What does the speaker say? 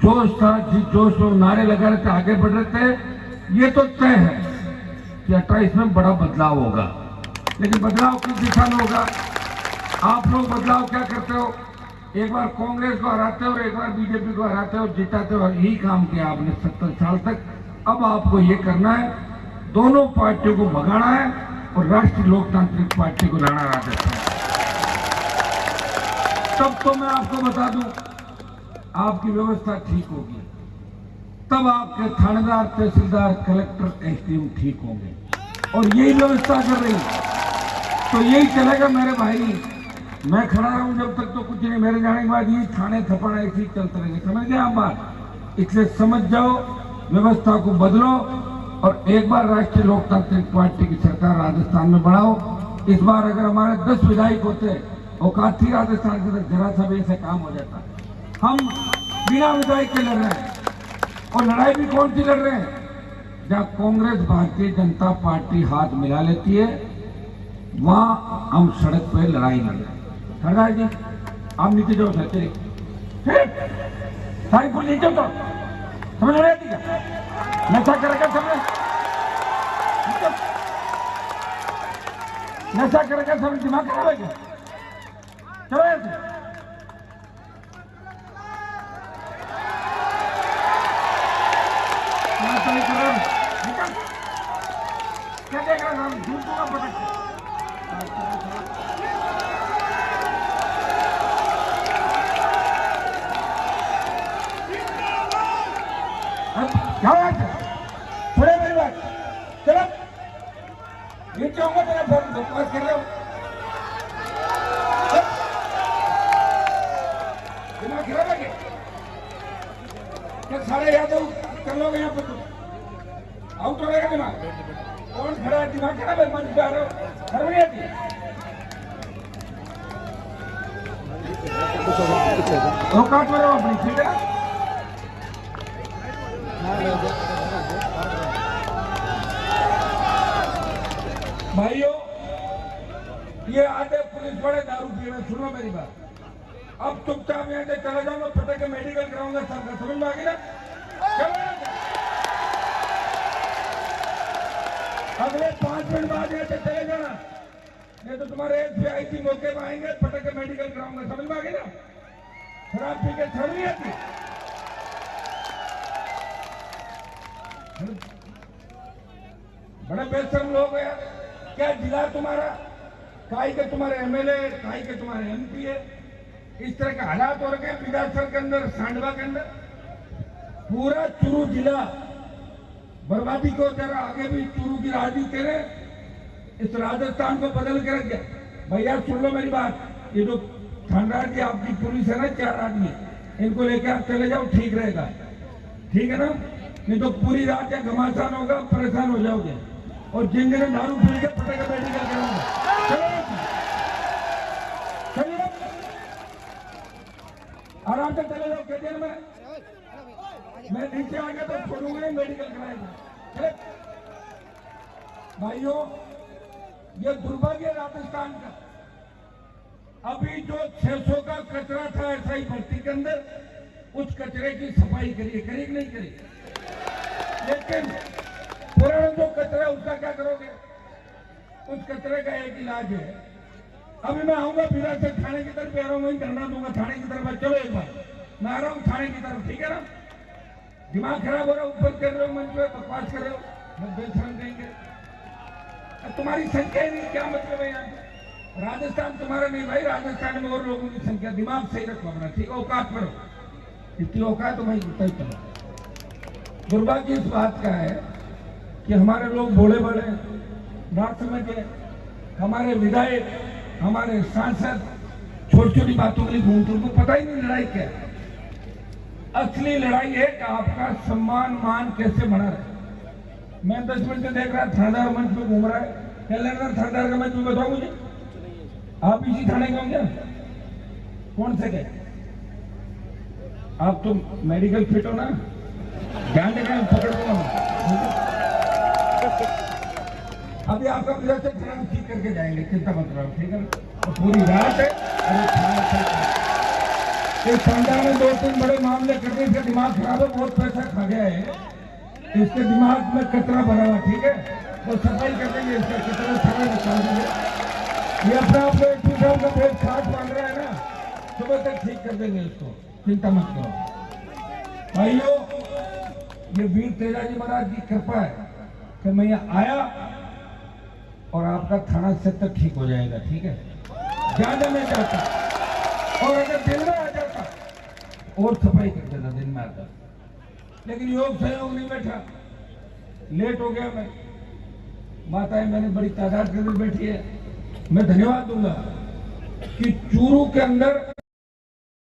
जोश था, जिस जोश में नारे लगा रहे थे, आगे बढ़ रहे थे, ये तो तय है कि 28 में बड़ा बदलाव होगा। लेकिन बदलाव किस दिशा में होगा? आप लोग बदलाव क्या करते हो? एक बार कांग्रेस को हराते हो और एक बार बीजेपी को हराते हो, जिताते हो। यही काम किया आपने 70 साल तक। अब आपको ये करना है, दोनों पार्टियों को भगाना है और राष्ट्रीय लोकतांत्रिक पार्टी को लाना राजस्थान। तब तो मैं आपको बता दूं, आपकी व्यवस्था ठीक होगी, तब आपके थानेदार, तहसीलदार, कलेक्टर, एसडीएम ठीक होंगे। और यही व्यवस्था कर रही, तो यही चलेगा मेरे भाई। मैं खड़ा रहूं जब तक तो कुछ नहीं, मेरे जाने के बाद ये थाने थप्पड़ ऐसे ही चलते रहेंगे। समझ गए आप बात? इसलिए समझ जाओ, व्यवस्था को बदलो और एक बार राष्ट्रीय लोकतांत्रिक पार्टी की सरकार राजस्थान में बढ़ाओ। इस बार अगर हमारे 10 विधायक होते, औकात थी राजस्थान के अंदर, जरा सा भी ऐसा काम हो जाता। हम बिना विधायक के लड़ रहे हैं, और लड़ाई भी कौन सी लड़ रहे हैं? जहां कांग्रेस भारतीय जनता पार्टी हाथ मिला लेती है, वहां हम सड़क पे लड़ाई लड़ रहे हैं। सरदार जी, आप नीचे जाओ, सारी पुलिस नीचे तो समझ में आती क्या? नशा करेगा समझ, नशा करेगा समझ, दिमाग खराब है क्या? चलो ऐसे क्या देख रहे हैं? झूठ का पटक थोड़े मेरी बात, चलो नीचे होंगे, तेरा फोन बकवास कर रहे हो, दिमाग खराब है क्या? सारे यादव कर लोगे यहाँ पर, आउट हो रहेगा दिमाग। कौन खड़ा है? दिमाग खराब है? मंच पे आ रहे हो, शर्म नहीं आती? औकात में रहो अपनी, ठीक है? भाइयों, ये आधे पुलिस वाले दारू पी रहे, सुनो मेरी बात। अब चुपचाप यहाँ से चले जाओ, मैं फटे के मेडिकल कराऊंगा सबका, समझ में आ गई ना? अगले 5 मिनट बाद यहाँ से चले जाना, नहीं तो तुम्हारे एसबीआई मौके में आएंगे, फटे के मेडिकल कराऊंगा, समझ में आ गई ना? शराब पी के शर्म नहीं आती? बड़े बेशर्म लोग हैं। क्या जिला तुम्हारा, काई के तुम्हारे एमएलए, काई के तुम्हारे एमपी है? इस तरह के हालात हो रखे विधानसभा के अंदर, सांडवा के अंदर। पूरा चूरू जिला बर्बादी को जरा आगे भी चूरू की राजनीति करे, इस राजस्थान को बदल के रख दिया। भैया सुन लो मेरी बात, ये जो थानेदार जी आपकी पुलिस है ना, 4 आदमी, इनको लेकर आप चले जाओ, ठीक रहेगा, ठीक है ना? नहीं तो पूरी रात या घमासान होगा, परेशान हो जाओगे। और जिंगने दारू पी के फटे का मेडिकल कराऊंगा, चलिए आराम से चले जाओ। कहते हैं मैं नीचे आ गया तो छोड़ूंगा, मेडिकल कराएंगे। भाइयों, ये दुर्भाग्य राजस्थान का। अभी जो 600 का कचरा था एसआई भर्ती के अंदर, उस कचरे की सफाई करिए, करी कि नहीं करी? लेकिन पुराना जो कचरा, उसका क्या करोगे? उस कचरे का एक इलाज है। अभी मैं आऊंगा विधानसभा थाने की तरफ, आ रहा हूँ, वही धरना दूंगा थाने की तरफ। चलो एक बार मैं आ रहा हूँ थाने की तरफ, ठीक है ना? दिमाग खराब हो रहा है, ऊपर कर रहे हो, मंच पे बकवास कर रहे हो, मैं बेशर्म देंगे। तुम्हारी संख्या ही नहीं, क्या मतलब है? यहाँ राजस्थान तुम्हारा नहीं भाई, राजस्थान में और लोगों की संख्या। दिमाग सही रखो अपना, ठीक है? औकात पर हो, इतनी औकात तो भाई तय चलो। दुर्भाग्य इस बात का है कि हमारे लोग भोले बड़े ना समझे, हमारे विधायक, हमारे सांसद छोटी छोटी बातों के लिए घूमते, उनको पता ही नहीं लड़ाई क्या है। असली लड़ाई है कि आपका सम्मान मान कैसे बना रहे। मैं 10 मिनट से देख रहा, थानेदार मंच पे घूम रहा है। क्या लड़ना थानेदार का मंच में? बताओ मुझे, आप इसी थाने के होंगे? कौन से गए? आप तो मेडिकल फिट हो ना, ध्यान देकर पकड़ दूंगा। अभी आपका पूरा से थाना ठीक करके जाएंगे, चिंता मत करो, ठीक है? तो पूरी रात है और इस संडा में 2-3 बड़े मामले करके इसका दिमाग खराब है, बहुत पैसा खा गया है, इसके दिमाग में कचरा भरा हुआ, ठीक है, तो सफाई कर देंगे, इसका कचरा सारा निकाल देंगे। ये अपना आप लोग साहब का पेट खाट मान रहा है ना, सुबह तक ठीक कर देंगे इसको, चिंता मत करो भाइयों। ये वीर तेजाजी महाराज की कृपा है कि मैं यहाँ आया और आपका थाना सेक्टर ठीक हो जाएगा, ठीक है, ज्यादा नहीं चाहता, और अगर दिन में आ जाता और सफाई कर देता दिन में आता, लेकिन योग सहयोग नहीं बैठा, लेट हो गया। मैं माताएं मैंने बड़ी तादाद के अंदर बैठी है, मैं धन्यवाद दूंगा कि चूरू के अंदर